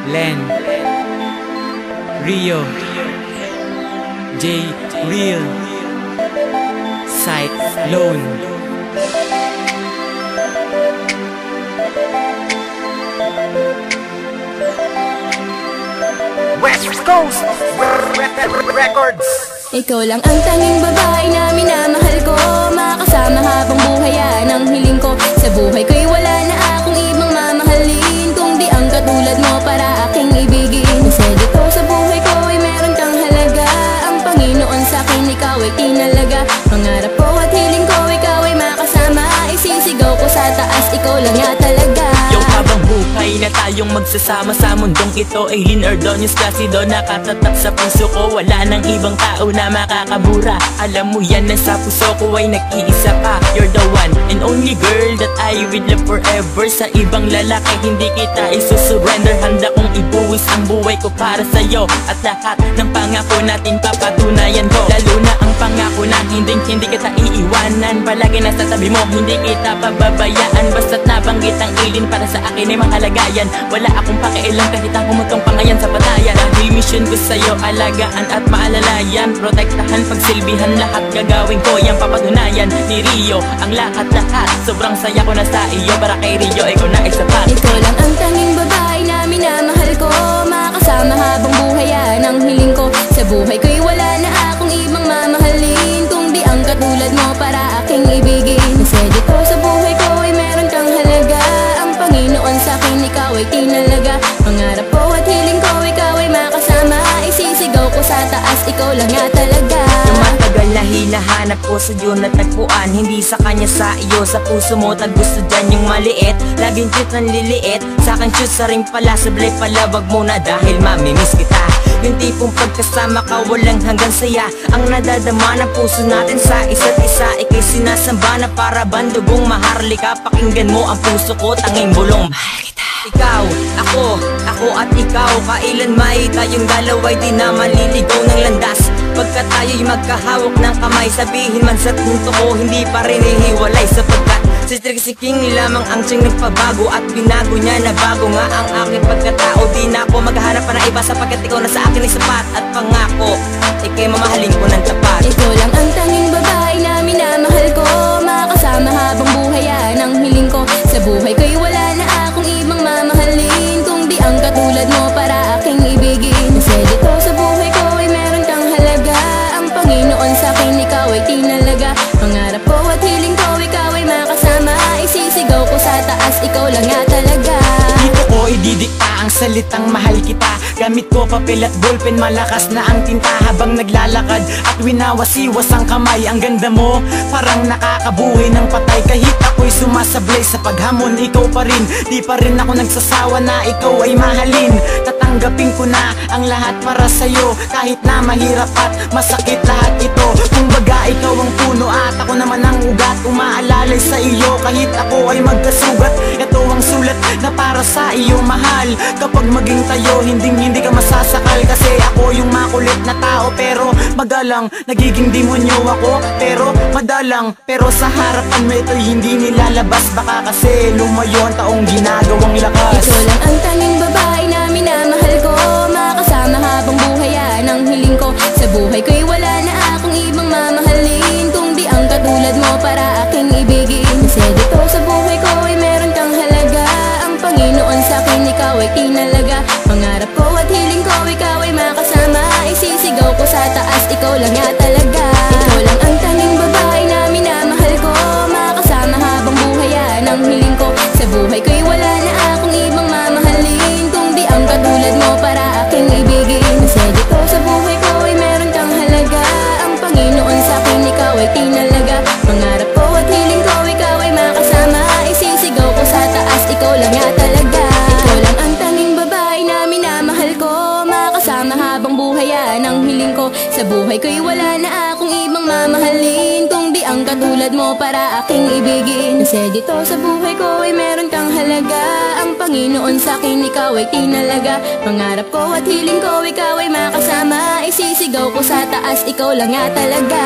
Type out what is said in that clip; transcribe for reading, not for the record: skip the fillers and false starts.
Len, Rio, J, Real, Cyclone. West Coast Records. Ikaw lang ang tanging babae na minamahal ko, makasama habang buhay yan ang hiling ko. Sa buhay ko'y wala na akong ibang mamahalin, kung di ang katulad mo para aking ibigin. Kasi dito sa buhay ko ay meron kang halaga, ang Panginoon sa'kin ikaw ay tinalaga. Pangarap ko at hiling ko ikaw ay makasama, isisigaw ko sa taas, ikaw lang nga talaga. Yung habang buhay na tayong magsasama sa mundong ito, Aileen Ordonez Placido, nakatatak sa puso ko. Wala nang ibang tao na makakabura. Alam mo yan na sa puso ko ay nag-iisa ka. You're the one and only girl that I will love forever. Sa ibang lalaki hindi kita isusurrender. Handa kong ibuwis ang buhay ko para sa'yo, at lahat ng pangako natin papatunayan ko. Lalo na ang pangako na hindi kita iiwanan. Palagi nasa tabi mo, hindi kita pababayaan. Basta't nabanggit ang Aileen, para sa akin ay mahalaga yan. Wala akong pakialam kahit ang humutong pangayan sa patayan. Dahil mission ko sa'yo, alagaan at maalalayan. Protektahan, pagsilbihan, lahat gagawin ko. Yang papatunayan ni Rio ang lahat-lahat. Sobrang saya ko na sa iyo, para kay Rio ikaw na ay sapat. Ikaw lang ang tanging babae na minamahal ko, makasama habang buhay yan ang hiling ko. Sa buhay ko'y wala na akong ibang mamahalin, kung di ang katulad mo para aking ibigin. Kasi dito sa buhay ko ay meron kang halaga, ang Panginoon sa'kin ikaw ay tinalaga. Pangarap ko at hiling ko ikaw ay makasama, isisigaw ko sa taas, ikaw lang nga talaga. Tumatagal na hinahanap ko sa Diyon at tagpuan, hindi sa kanya sa iyo. Sa puso mo tag gusto dyan yung maliit, laging cute ng liliit. Sa akin cute sa ring pala, sablay pala, wag muna dahil mamimiss kita. Yung tipong pagkasama ka walang hanggang saya, ang nadadama ng puso natin sa isa't isa. Ika'y sinasamba na para bandugong maharlika. Pakinggan mo ang puso ko, tanging bulong mahal kita. Ikaw, ako at ikaw, kailan may tayong dalawa'y di na maliligaw ng landas. Pagka tayo'y magkahawak ng kamay, sabihin man sa punto ko, hindi pa rin hihiwalay. Sapagkat si Trixie King lamang ang siyang nagpabago, at binago niya na bago nga ang aking pagkatao. Di na ako maghahanap pa na iba, sapagkat ikaw na sa akin ay sapat. At pangako, ika'y mamahalin ko ng tapat. Ikaw lang ang tanging babae na minamahal ko, makasama habang buhay yan ang hiling ko. Sa buhay ko'y wala na akong ibang mamahalin, kung di ang katulad mo para aking ibigin. Kasi dito sa buhay ko ay meron kang halaga, ang Panginoon sa'kin ikaw ay tinalaga. Pangarap ko at hiling ko ikaw ay makasama, isisigaw ko sa taas, ikaw lang nga talaga. Dito ko ididikta ang salitang mahal kita. Gamit ko papel at ballpen, malakas na ang tinta habang naglalakad at winawasiwas ang kamay. Ang ganda mo, parang nakakabuhay ng patay. Kahit ako'y sumasablay sa paghamon, ikaw pa rin. Di pa rin ako nagsasawa na ikaw ay mahalin. Tatanggapin ko na ang lahat para sa'yo, kahit na mahirap at masakit lahat ito. Kumbaga ikaw ang puno at ako naman ang ugat, umaalalay sa iyo kahit ako ay magkasugat. Ito ang sulat na para sa iyo, mahal. Kapag maging tayo, hindi ka masasakal. Kasi ako yung makulit na tao pero magalang, nagiging demonyo ako pero madalang. Pero sa harapan mo ito'y hindi nilalabas, baka kasi lumayo ang taong ginagawang lakas. Ikaw lang ang tanging babae na minamahal ko, makasama habang buhay yan ang hiling ko. Sa buhay ko'y wala na akong ibang mamahalin, kung di ang katulad mo para aking ibigin. Kasi dito sa buhay ko ay meron kang halaga, ang Panginoon sa'kin ikaw ay tinalaga. Pangarap ko at hiling ko ikaw ay makasama, isisigaw ko sa taas, ikaw lang nga talaga. Ikaw lang ang tanging babae na minamahal ko, makasama habang buhay yan ang hiling ko. Sa buhay ko'y wala na akong ibang mamahalin, kung di ang katulad mo para aking ibigin. Kasi dito sa buhay ko ay meron kang halaga, ang Panginoon sa'kin ikaw ay tinalaga. Pangarap ko at hiling ko ikaw ay makasama, isisigaw ko sa taas, ikaw lang nga talaga. Ikaw lang ang tanging babae na minamahal ko, makasama habang buhay yan ang hiling ko. Sa buhay ko'y wala na akong ibang mamahalin, kung di ang katulad mo para aking ibigin. Kasi dito sa buhay ko ay meron kang halaga, ang Panginoon sa'kin ikaw ay tinalaga. Pangarap ko at hiling ko ikaw ay makasama, isisigaw ko sa taas, ikaw lang nga talaga.